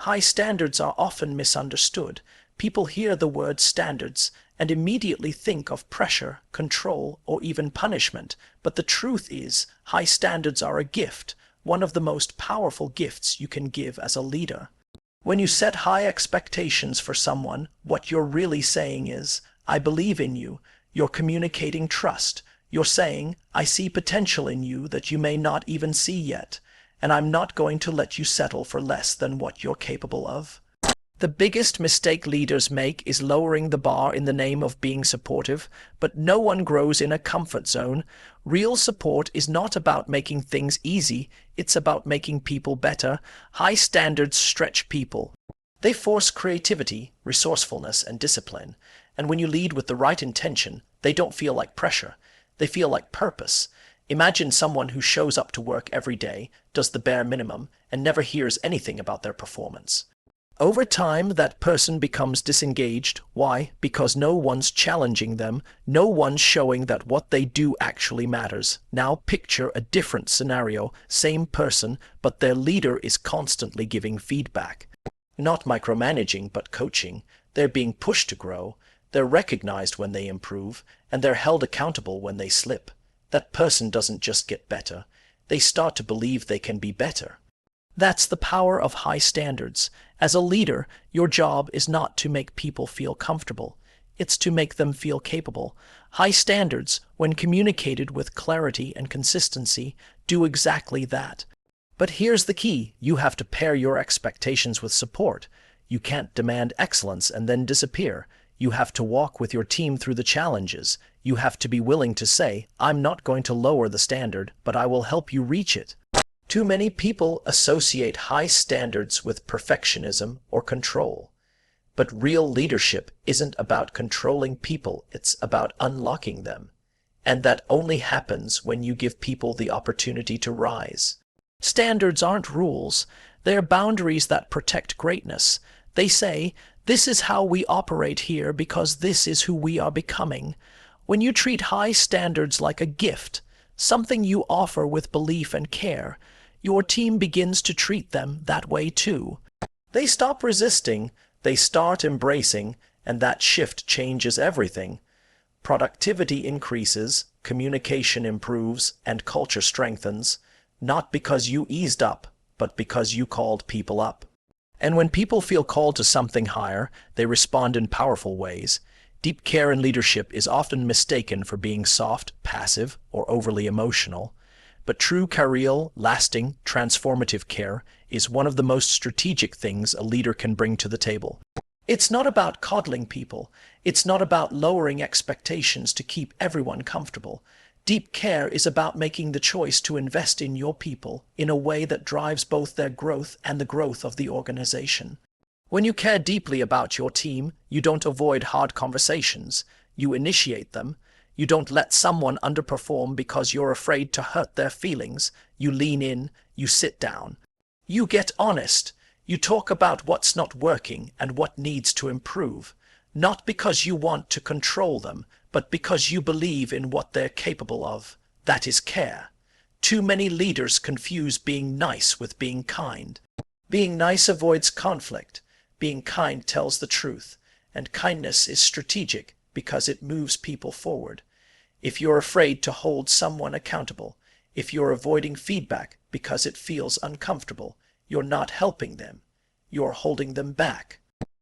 High standards are often misunderstood. People hear the word standards and immediately think of pressure, control, or even punishment. But the truth is, high standards are a gift, one of the most powerful gifts you can give as a leader. When you set high expectations for someone, what you're really saying is, I believe in you. You're communicating trust. You're saying, I see potential in you that you may not even see yet, and I'm not going to let you settle for less than what you're capable of. The biggest mistake leaders make is lowering the bar in the name of being supportive, but no one grows in a comfort zone. Real support is not about making things easy, it's about making people better. High standards stretch people. They force creativity, resourcefulness, and discipline. And when you lead with the right intention, they don't feel like pressure. They feel like purpose. Imagine someone who shows up to work every day, does the bare minimum, and never hears anything about their performance. Over time, that person becomes disengaged. Why? Because no one's challenging them, no one's showing that what they do actually matters. Now picture a different scenario, same person, but their leader is constantly giving feedback. Not micromanaging, but coaching. They're being pushed to grow. They're recognized when they improve, and they're held accountable when they slip. That person doesn't just get better. They start to believe they can be better. That's the power of high standards. As a leader, your job is not to make people feel comfortable. It's to make them feel capable. High standards, when communicated with clarity and consistency, do exactly that. But here's the key. You have to pair your expectations with support. You can't demand excellence and then disappear. You have to walk with your team through the challenges. You have to be willing to say, I'm not going to lower the standard, but I will help you reach it. Too many people associate high standards with perfectionism or control. But real leadership isn't about controlling people, it's about unlocking them. And that only happens when you give people the opportunity to rise. Standards aren't rules, they're boundaries that protect greatness. They say, this is how we operate here because this is who we are becoming. When you treat high standards like a gift, something you offer with belief and care, your team begins to treat them that way too. They stop resisting, they start embracing, and that shift changes everything. Productivity increases, communication improves, and culture strengthens, not because you eased up, but because you called people up. And when people feel called to something higher, they respond in powerful ways. Deep care in leadership is often mistaken for being soft, passive, or overly emotional. But true real, lasting, transformative care is one of the most strategic things a leader can bring to the table. It's not about coddling people. It's not about lowering expectations to keep everyone comfortable. Deep care is about making the choice to invest in your people in a way that drives both their growth and the growth of the organization. When you care deeply about your team, you don't avoid hard conversations. You initiate them. You don't let someone underperform because you're afraid to hurt their feelings. You lean in, you sit down. You get honest. You talk about what's not working and what needs to improve. Not because you want to control them, but because you believe in what they're capable of. That is care. Too many leaders confuse being nice with being kind. Being nice avoids conflict. Being kind tells the truth. And kindness is strategic because it moves people forward. If you're afraid to hold someone accountable, if you're avoiding feedback because it feels uncomfortable, you're not helping them. You're holding them back.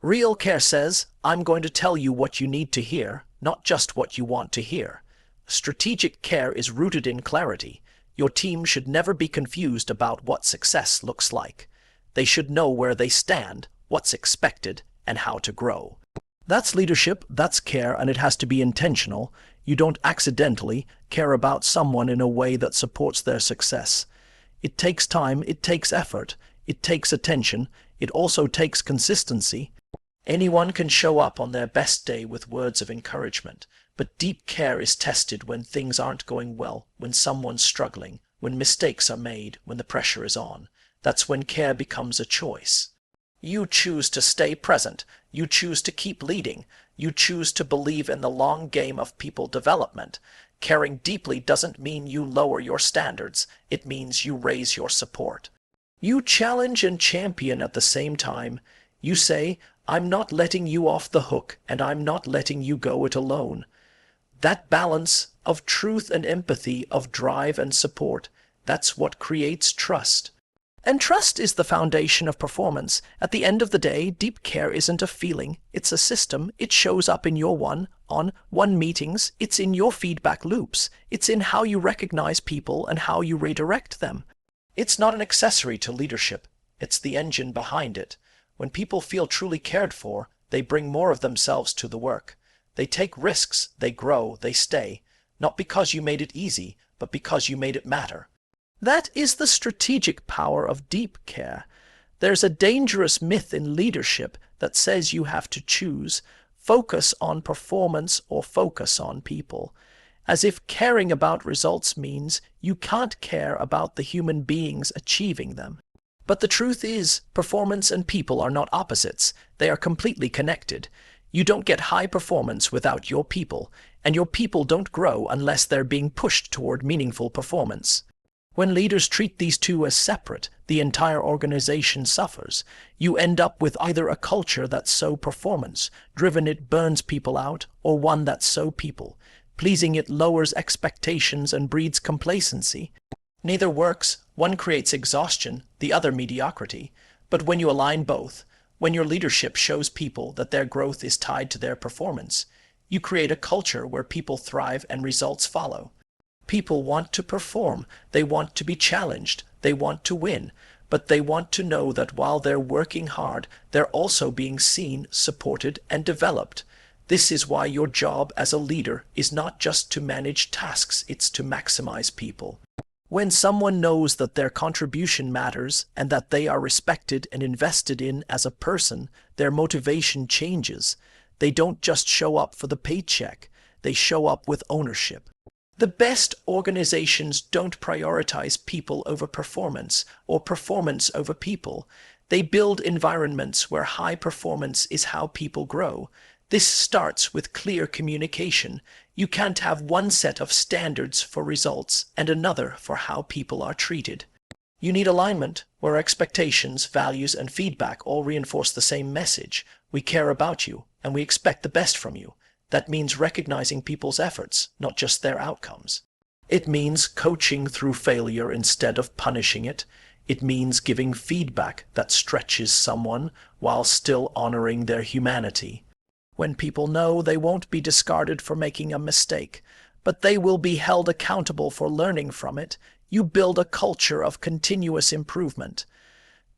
Real care says, I'm going to tell you what you need to hear, not just what you want to hear. Strategic care is rooted in clarity. Your team should never be confused about what success looks like. They should know where they stand, what's expected, and how to grow. That's leadership, that's care, and it has to be intentional. You don't accidentally care about someone in a way that supports their success. It takes time, it takes effort, it takes attention, it also takes consistency. Anyone can show up on their best day with words of encouragement, but deep care is tested when things aren't going well, when someone's struggling, when mistakes are made, when the pressure is on. That's when care becomes a choice. You choose to stay present. You choose to keep leading. You choose to believe in the long game of people development. Caring deeply doesn't mean you lower your standards. It means you raise your support. You challenge and champion at the same time. You say, I'm not letting you off the hook, and I'm not letting you go it alone. That balance of truth and empathy, of drive and support, that's what creates trust. And trust is the foundation of performance. At the end of the day, deep care isn't a feeling, it's a system. It shows up in your one-on-one meetings, it's in your feedback loops, it's in how you recognize people and how you redirect them. It's not an accessory to leadership, it's the engine behind it. When people feel truly cared for, they bring more of themselves to the work. They take risks, they grow, they stay, not because you made it easy, but because you made it matter. That is the strategic power of deep care. There's a dangerous myth in leadership that says you have to choose, focus on performance or focus on people, as if caring about results means you can't care about the human beings achieving them. But the truth is, performance and people are not opposites. They are completely connected. You don't get high performance without your people, and your people don't grow unless they're being pushed toward meaningful performance. When leaders treat these two as separate, the entire organization suffers. You end up with either a culture that's so performance-driven it burns people out, or one that's so people-pleasing it lowers expectations and breeds complacency. Neither works. One creates exhaustion, the other mediocrity. But when you align both, when your leadership shows people that their growth is tied to their performance, you create a culture where people thrive and results follow. People want to perform, they want to be challenged, they want to win, but they want to know that while they're working hard, they're also being seen, supported, and developed. This is why your job as a leader is not just to manage tasks, it's to maximize people. When someone knows that their contribution matters and that they are respected and invested in as a person, their motivation changes. They don't just show up for the paycheck, they show up with ownership. The best organizations don't prioritize people over performance or performance over people. They build environments where high performance is how people grow. This starts with clear communication. You can't have one set of standards for results and another for how people are treated. You need alignment where expectations, values, and feedback all reinforce the same message. We care about you and we expect the best from you. That means recognizing people's efforts, not just their outcomes. It means coaching through failure instead of punishing it. It means giving feedback that stretches someone while still honoring their humanity. When people know they won't be discarded for making a mistake, but they will be held accountable for learning from it, you build a culture of continuous improvement.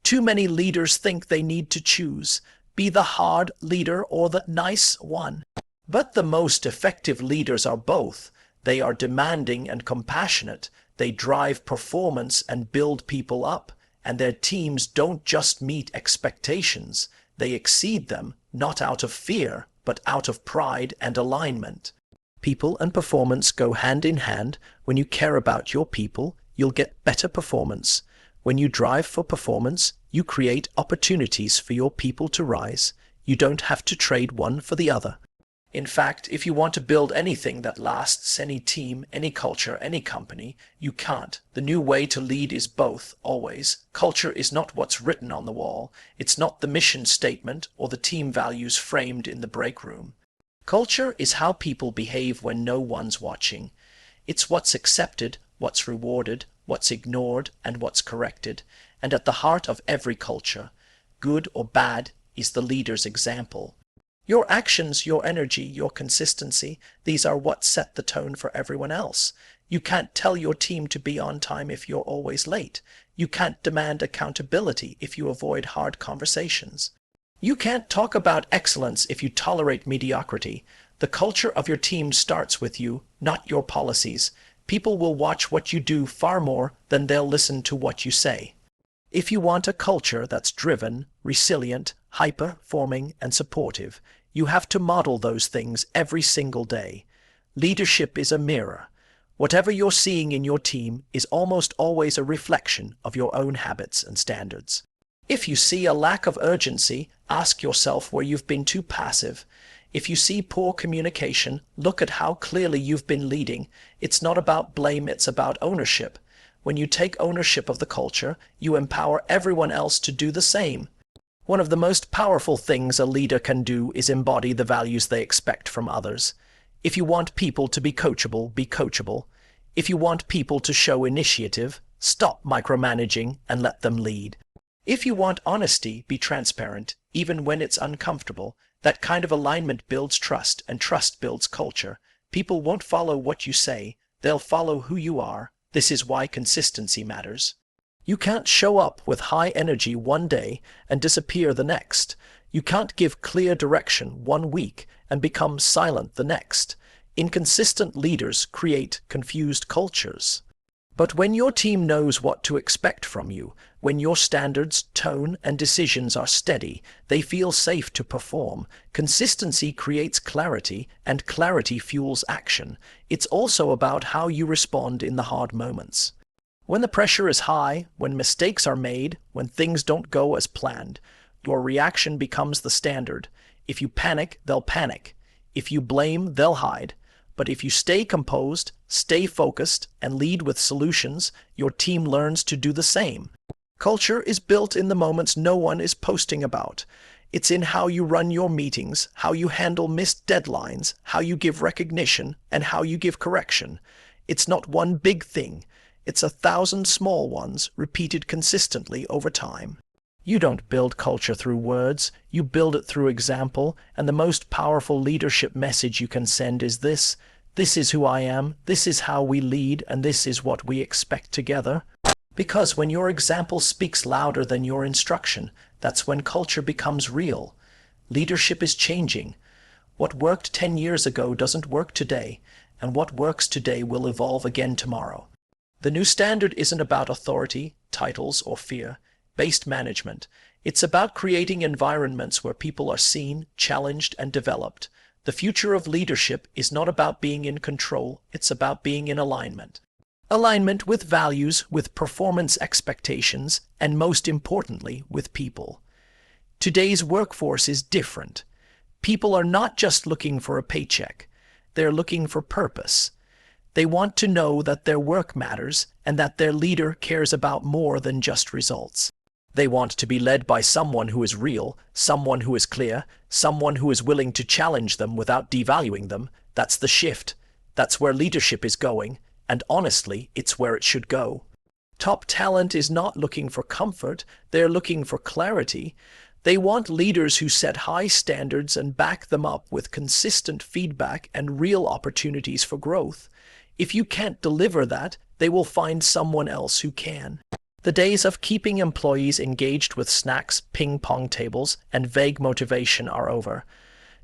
Too many leaders think they need to choose, be the hard leader or the nice one. But the most effective leaders are both. They are demanding and compassionate. They drive performance and build people up. And their teams don't just meet expectations. They exceed them, not out of fear, but out of pride and alignment. People and performance go hand in hand. When you care about your people, you'll get better performance. When you drive for performance, you create opportunities for your people to rise. You don't have to trade one for the other. In fact, if you want to build anything that lasts, any team, any culture, any company, you can't. The new way to lead is both, always. Culture is not what's written on the wall. It's not the mission statement or the team values framed in the break room. Culture is how people behave when no one's watching. It's what's accepted, what's rewarded, what's ignored, and what's corrected. And at the heart of every culture, good or bad, is the leader's example. Your actions, your energy, your consistency, these are what set the tone for everyone else. You can't tell your team to be on time if you're always late. You can't demand accountability if you avoid hard conversations. You can't talk about excellence if you tolerate mediocrity. The culture of your team starts with you, not your policies. People will watch what you do far more than they'll listen to what you say. If you want a culture that's driven, resilient, high-performing, and supportive, you have to model those things every single day. Leadership is a mirror. Whatever you're seeing in your team is almost always a reflection of your own habits and standards. If you see a lack of urgency, ask yourself where you've been too passive. If you see poor communication, look at how clearly you've been leading. It's not about blame, it's about ownership. When you take ownership of the culture, you empower everyone else to do the same. One of the most powerful things a leader can do is embody the values they expect from others. If you want people to be coachable, be coachable. If you want people to show initiative, stop micromanaging and let them lead. If you want honesty, be transparent, even when it's uncomfortable. That kind of alignment builds trust, and trust builds culture. People won't follow what you say, they'll follow who you are. This is why consistency matters. You can't show up with high energy one day and disappear the next. You can't give clear direction one week and become silent the next. Inconsistent leaders create confused cultures. But when your team knows what to expect from you, when your standards, tone, and decisions are steady, they feel safe to perform. Consistency creates clarity, and clarity fuels action. It's also about how you respond in the hard moments. When the pressure is high, when mistakes are made, when things don't go as planned, your reaction becomes the standard. If you panic, they'll panic. If you blame, they'll hide. But if you stay composed, stay focused, and lead with solutions, your team learns to do the same. Culture is built in the moments no one is posting about. It's in how you run your meetings, how you handle missed deadlines, how you give recognition, and how you give correction. It's not one big thing. It's 1,000 small ones repeated consistently over time. You don't build culture through words, you build it through example, and the most powerful leadership message you can send is this: this is who I am, this is how we lead, and this is what we expect together. Because when your example speaks louder than your instruction, that's when culture becomes real. Leadership is changing. What worked 10 years ago doesn't work today, and what works today will evolve again tomorrow. The new standard isn't about authority, titles, or fear-based management. It's about creating environments where people are seen, challenged, and developed. The future of leadership is not about being in control, it's about being in alignment. Alignment with values, with performance expectations, and most importantly, with people. Today's workforce is different. People are not just looking for a paycheck. They're looking for purpose. They want to know that their work matters and that their leader cares about more than just results. They want to be led by someone who is real, someone who is clear, someone who is willing to challenge them without devaluing them. That's the shift. That's where leadership is going, and honestly, it's where it should go. Top talent is not looking for comfort, they're looking for clarity. They want leaders who set high standards and back them up with consistent feedback and real opportunities for growth. If you can't deliver that, they will find someone else who can. The days of keeping employees engaged with snacks, ping-pong tables, and vague motivation are over.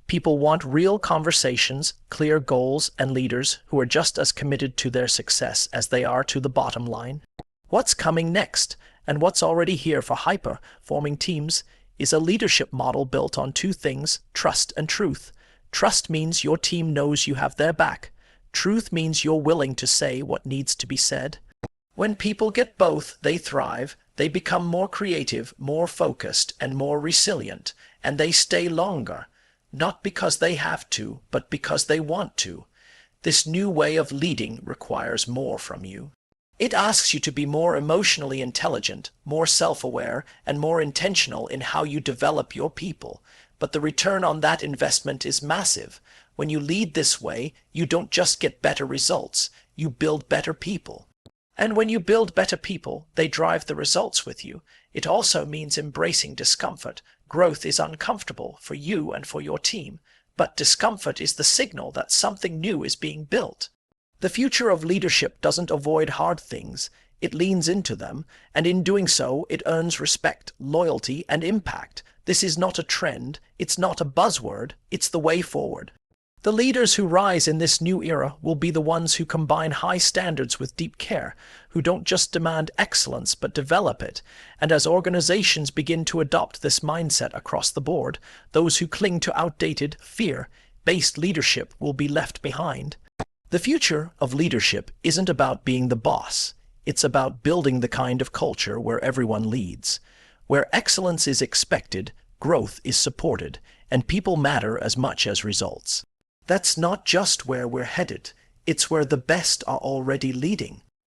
People want real conversations, clear goals, and leaders who are just as committed to their success as they are to the bottom line. What's coming next, and what's already here for high-performing teams, is a leadership model built on two things: trust and truth. Trust means your team knows you have their back. Truth means you're willing to say what needs to be said. When people get both, they thrive. They become more creative, more focused, and more resilient, and they stay longer. Not because they have to, but because they want to. This new way of leading requires more from you. It asks you to be more emotionally intelligent, more self-aware, and more intentional in how you develop your people. But the return on that investment is massive. When you lead this way, you don't just get better results, you build better people. And when you build better people, they drive the results with you. It also means embracing discomfort. Growth is uncomfortable for you and for your team, but discomfort is the signal that something new is being built. The future of leadership doesn't avoid hard things, it leans into them, and in doing so, it earns respect, loyalty, and impact. This is not a trend, it's not a buzzword, it's the way forward. The leaders who rise in this new era will be the ones who combine high standards with deep care, who don't just demand excellence but develop it. And as organizations begin to adopt this mindset across the board, those who cling to outdated, fear-based leadership will be left behind. The future of leadership isn't about being the boss. It's about building the kind of culture where everyone leads, where excellence is expected, growth is supported, and people matter as much as results. That's not just where we're headed, it's where the best are already leading.